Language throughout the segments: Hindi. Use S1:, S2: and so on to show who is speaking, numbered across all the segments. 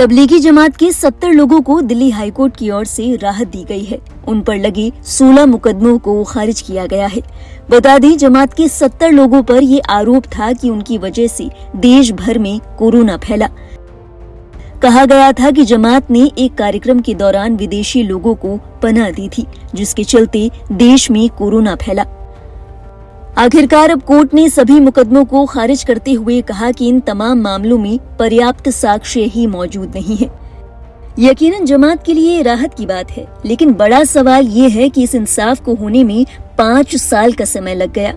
S1: तबलीगी जमात के 70 लोगों को दिल्ली हाईकोर्ट की ओर से राहत दी गई है। उन पर लगे 16 मुकदमों को खारिज किया गया है। बता दें, जमात के 70 लोगों पर ये आरोप था कि उनकी वजह से देश भर में कोरोना फैला। कहा गया था कि जमात ने एक कार्यक्रम के दौरान विदेशी लोगों को पनाह दी थी, जिसके चलते देश में कोरोना फैला। आखिरकार अब कोर्ट ने सभी मुकदमों को खारिज करते हुए कहा कि इन तमाम मामलों में पर्याप्त साक्ष्य ही मौजूद नहीं है। यकीनन जमात के लिए राहत की बात है, लेकिन बड़ा सवाल ये है कि इस इंसाफ को होने में 5 साल का समय लग गया।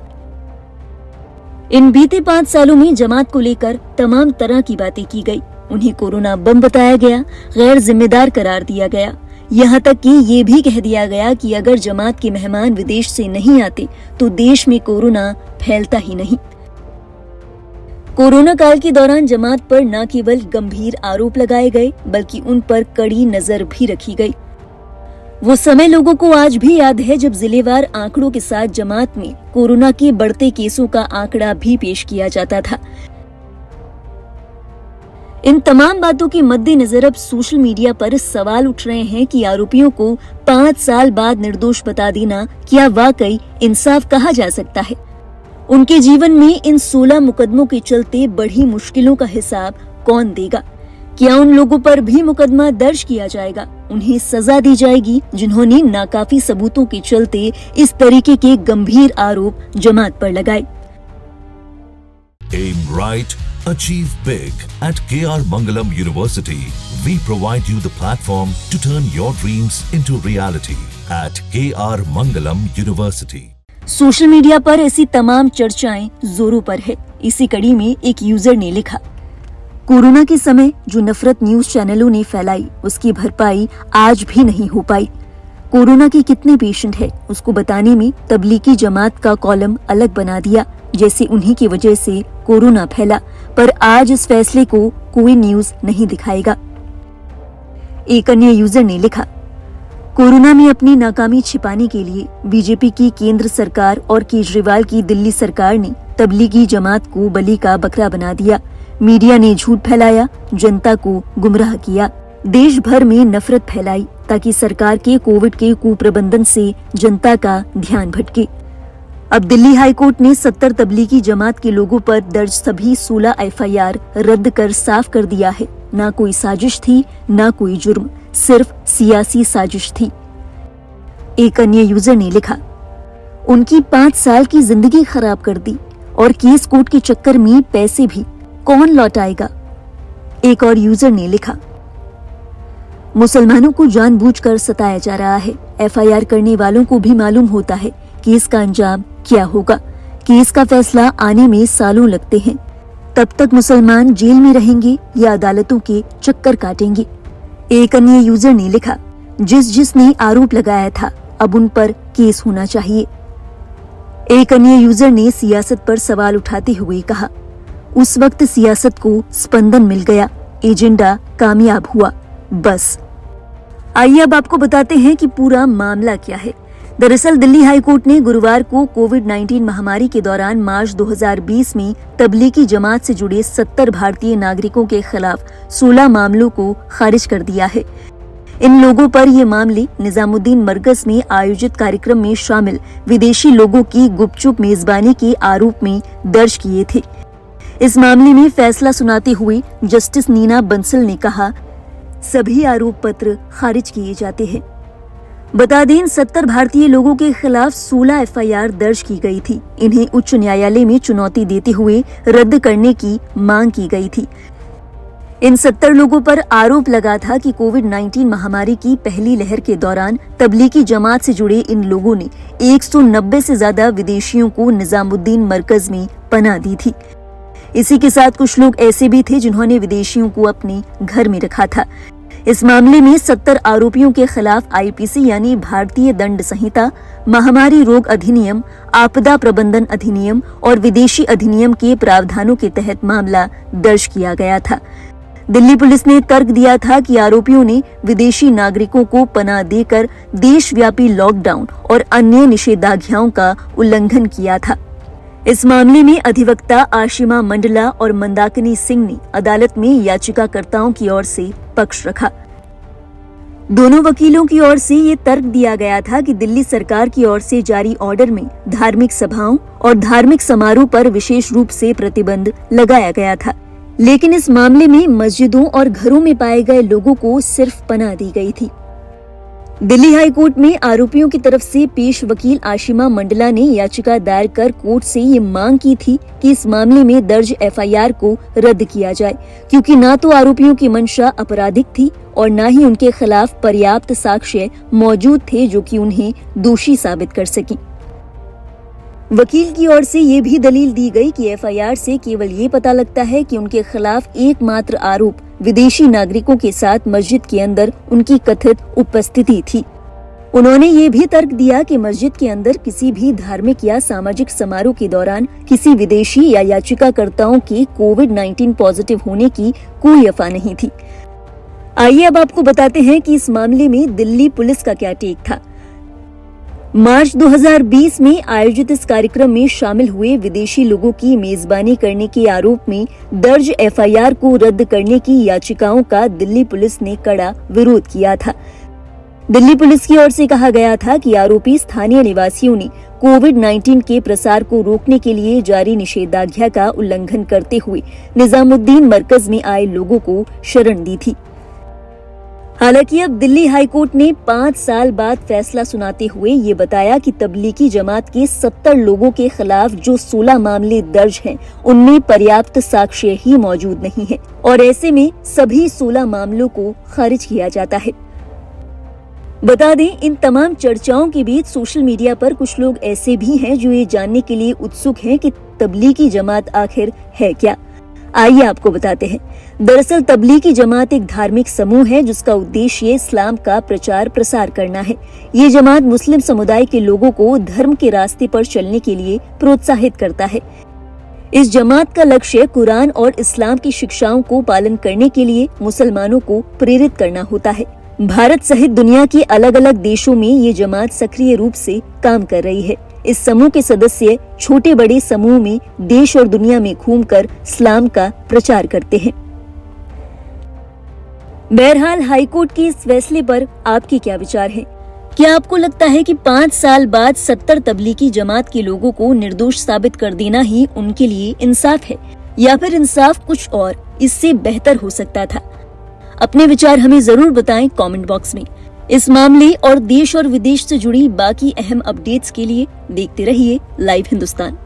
S1: इन बीते 5 सालों में जमात को लेकर तमाम तरह की बातें की गई। उन्हें कोरोना बम बताया गया, गैर जिम्मेदार करार दिया गया। यहाँ तक कि ये भी कह दिया गया कि अगर जमात के मेहमान विदेश से नहीं आते तो देश में कोरोना फैलता ही नहीं। कोरोना काल के दौरान जमात पर न केवल गंभीर आरोप लगाए गए, बल्कि उन पर कड़ी नजर भी रखी गई। वो समय लोगों को आज भी याद है जब जिलेवार आंकड़ों के साथ जमात में कोरोना के बढ़ते केसों का आंकड़ा भी पेश किया जाता था। इन तमाम बातों के मद्देनजर अब सोशल मीडिया पर सवाल उठ रहे हैं कि आरोपियों को 5 साल बाद निर्दोष बता देना क्या वाकई इंसाफ कहा जा सकता है। उनके जीवन में इन 16 मुकदमों के चलते बढ़ी मुश्किलों का हिसाब कौन देगा? क्या उन लोगों पर भी मुकदमा दर्ज किया जाएगा? उन्हें सजा दी जाएगी जिन्होंने नाकाफी सबूतों के चलते इस तरीके के गंभीर आरोप जमात पर लगाए।
S2: Aim right, achieve big. At KR Mangalam University, we provide you the platform to turn your dreams into reality. At KR Mangalam University.
S1: Social media पर ऐसी तमाम चर्चाएं जोरों पर है। इसी कड़ी में एक यूजर ने लिखा, कोरोना के समय जो नफरत न्यूज चैनलों ने फैलाई, उसकी भरपाई आज भी नहीं हो पाई। कोरोना के कितने पेशेंट है उसको बताने में तबलीगी जमात का कॉलम अलग बना दिया, जैसे उन्हीं की वजह से कोरोना फैला, पर आज इस फैसले को कोई न्यूज नहीं दिखाएगा। एक अन्य यूजर ने लिखा, कोरोना में अपनी नाकामी छिपाने के लिए बीजेपी की केंद्र सरकार और केजरीवाल की दिल्ली सरकार ने तबलीगी जमात को बलि का बकरा बना दिया। मीडिया ने झूठ फैलाया, जनता को गुमराह किया, देश भर में नफरत फैलाई ताकि सरकार के कोविड के कुप्रबंधन से जनता का ध्यान भटके। अब दिल्ली हाईकोर्ट ने 70 तबलीगी जमात के लोगों पर दर्ज सभी 16 एफआईआर रद्द कर साफ कर दिया है। ना कोई साजिश थी, ना कोई जुर्म, सिर्फ सियासी साजिश थी। एक अन्य यूजर ने लिखा, उनकी 5 साल की जिंदगी खराब कर दी और केस कोर्ट के चक्कर में पैसे भी कौन लौटाएगा। एक और यूजर ने लिखा, मुसलमानों को जानबूझकर सताया जा रहा है। एफआईआर करने वालों को भी मालूम होता है केस का अंजाम क्या होगा। केस का फैसला आने में सालों लगते हैं। तब तक मुसलमान जेल में रहेंगे या अदालतों के चक्कर काटेंगे। एक अन्य यूजर ने लिखा, जिसने आरोप लगाया था अब उन पर केस होना चाहिए। एक अन्य यूजर ने सियासत पर सवाल उठाते हुए कहा, उस वक्त सियासत को स्पंदन मिल गया, एजेंडा कामयाब हुआ, बस। आइए अब आपको बताते हैं कि पूरा मामला क्या है। दरअसल दिल्ली हाईकोर्ट ने गुरुवार को कोविड-19 महामारी के दौरान मार्च 2020 में तबलीगी जमात से जुड़े 70 भारतीय नागरिकों के खिलाफ 16 मामलों को खारिज कर दिया है। इन लोगों पर ये मामले निजामुद्दीन मरकज में आयोजित कार्यक्रम में शामिल विदेशी लोगों की गुपचुप मेजबानी के आरोप में दर्ज किए थे। इस मामले में फैसला सुनाते हुए जस्टिस नीना बंसल ने कहा, सभी आरोप पत्र खारिज किए जाते हैं। बता दें, 70 भारतीय लोगों के खिलाफ 16 एफआईआर दर्ज की गई थी। इन्हें उच्च न्यायालय में चुनौती देते हुए रद्द करने की मांग की गई थी। इन 70 लोगों पर आरोप लगा था कि कोविड-19 महामारी की पहली लहर के दौरान तबलीगी जमात से जुड़े इन लोगों ने 190 से ज्यादा विदेशियों को निजामुद्दीन मरकज में पनाह दी थी। इसी के साथ कुछ लोग ऐसे भी थे जिन्होंने विदेशियों को अपने घर में रखा था। इस मामले में 70 आरोपियों के खिलाफ आईपीसी यानी भारतीय दंड संहिता, महामारी रोग अधिनियम, आपदा प्रबंधन अधिनियम और विदेशी अधिनियम के प्रावधानों के तहत मामला दर्ज किया गया था। दिल्ली पुलिस ने तर्क दिया था कि आरोपियों ने विदेशी नागरिकों को पनाह देकर देशव्यापी लॉकडाउन और अन्य निषेधाज्ञाओं का उल्लंघन किया था। इस मामले में अधिवक्ता आशिमा मंडला और मंदाकिनी सिंह ने अदालत में याचिकाकर्ताओं की ओर से पक्ष रखा। दोनों वकीलों की ओर से ये तर्क दिया गया था कि दिल्ली सरकार की ओर से जारी ऑर्डर में धार्मिक सभाओं और धार्मिक समारोह पर विशेष रूप से प्रतिबंध लगाया गया था, लेकिन इस मामले में मस्जिदों और घरों में पाए गए लोगों को सिर्फ पनाह दी गई थी। दिल्ली हाई कोर्ट में आरोपियों की तरफ से पेश वकील आशिमा मंडला ने याचिका दायर कर कोर्ट से ये मांग की थी कि इस मामले में दर्ज एफआईआर को रद्द किया जाए, क्योंकि न तो आरोपियों की मंशा आपराधिक थी और न ही उनके खिलाफ पर्याप्त साक्ष्य मौजूद थे जो कि उन्हें दोषी साबित कर सकें। वकील की ओर से ये भी दलील दी गई कि एफआईआर से केवल ये पता लगता है कि उनके खिलाफ एकमात्र आरोप विदेशी नागरिकों के साथ मस्जिद के अंदर उनकी कथित उपस्थिति थी। उन्होंने ये भी तर्क दिया कि मस्जिद के अंदर किसी भी धार्मिक या सामाजिक समारोह के दौरान किसी विदेशी या याचिकाकर्ताओं के कोविड-19 पॉजिटिव होने की कोई अफवाह नहीं थी। आइए अब आपको बताते हैं कि इस मामले में दिल्ली पुलिस का क्या टेक था। मार्च 2020 में आयोजित इस कार्यक्रम में शामिल हुए विदेशी लोगों की मेजबानी करने के आरोप में दर्ज एफआईआर को रद्द करने की याचिकाओं का दिल्ली पुलिस ने कड़ा विरोध किया था। दिल्ली पुलिस की ओर से कहा गया था कि आरोपी स्थानीय निवासियों ने कोविड-19 के प्रसार को रोकने के लिए जारी निषेधाज्ञा का उल्लंघन करते हुए निजामुद्दीन मरकज में आए लोगों को शरण दी थी। हालांकि अब दिल्ली हाई कोर्ट ने 5 साल बाद फैसला सुनाते हुए ये बताया कि तबलीगी जमात के 70 लोगों के खिलाफ जो 16 मामले दर्ज हैं, उनमें पर्याप्त साक्ष्य ही मौजूद नहीं है और ऐसे में सभी 16 मामलों को खारिज किया जाता है। बता दें, इन तमाम चर्चाओं के बीच सोशल मीडिया पर कुछ लोग ऐसे भी हैं जो ये जानने के लिए उत्सुक हैं कि तबलीगी जमात आखिर है क्या। आइए आपको बताते हैं। दरअसल तबलीगी जमात एक धार्मिक समूह है जिसका उद्देश्य इस्लाम का प्रचार प्रसार करना है। ये जमात मुस्लिम समुदाय के लोगों को धर्म के रास्ते पर चलने के लिए प्रोत्साहित करता है। इस जमात का लक्ष्य कुरान और इस्लाम की शिक्षाओं को पालन करने के लिए मुसलमानों को प्रेरित करना होता है। भारत सहित दुनिया के अलग अलग देशों में ये जमात सक्रिय रूप से काम कर रही है। इस समूह के सदस्य छोटे बड़े समूह में देश और दुनिया में घूमकर इस्लाम का प्रचार करते हैं। बहरहाल हाईकोर्ट के इस फैसले पर आपके क्या विचार हैं? क्या आपको लगता है कि 5 साल बाद 70 तबलीगी जमात के लोगों को निर्दोष साबित कर देना ही उनके लिए इंसाफ है, या फिर इंसाफ कुछ और इससे बेहतर हो सकता था? अपने विचार हमें जरूर बताएं कमेंट बॉक्स में। इस मामले और देश और विदेश से जुड़ी बाकी अहम अपडेट्स के लिए देखते रहिए लाइव हिंदुस्तान।